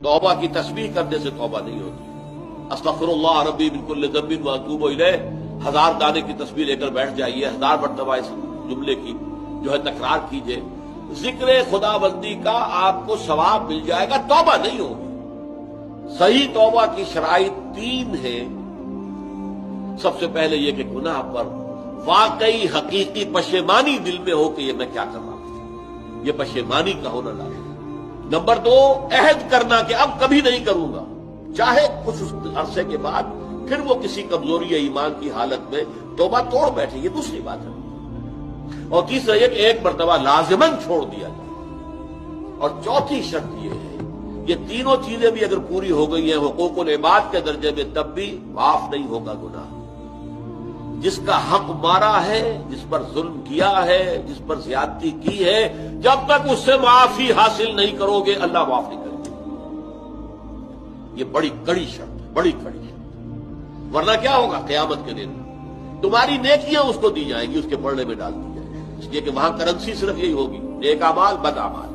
तौबा की तस्बीह करने से तौबा नहीं होती। अस्तगफिरुल्लाह रब्बी मिन कुल्लि ज़ंबिन व अतूबु इलैह 1000 दाने की तस्बीह लेकर बैठ जाइए, 1000 मरतबा इस जुमले की जो है तकरार कीजिए, जिक्र खुदाबंदी का आपको सवाब मिल जाएगा, तौबा नहीं होगी। सही तौबा की शराइत 3 है। सबसे पहले यह कि गुनाह पर वाकई हकीकी पशेमानी दिल में हो कि ये मैं क्या कर रहा हूं, ये पशेमानी का होना लाजिम। नंबर 2, अहद करना कि अब कभी नहीं करूंगा, चाहे कुछ उस अरसे के बाद फिर वो किसी कमजोरी या ईमान की हालत में तौबा तोड़ बैठे, ये दूसरी बात है। और तीसरा ये कि एक मरतबा लाजिमन छोड़ दिया जाए। और चौथी शर्त ये है, ये तीनों चीजें भी अगर पूरी हो गई हैं हुकूकुल इबाद के दर्जे में, तब भी माफ नहीं होगा गुनाह। जिसका हक मारा है, जिस पर जुल्म किया है, जिस पर ज्यादती की है, जब तक उससे माफी हासिल नहीं करोगे अल्लाह माफ नहीं करेगा। ये बड़ी कड़ी शर्त है, बड़ी कड़ी शर्त। वरना क्या होगा, क़यामत के दिन तुम्हारी नेकियां उसको दी जाएंगी, उसके पलड़े में डाल दी जाएगी, इसलिए कि वहां करेंसी सिर्फ यही होगी, नेक अमाल बद अमाल।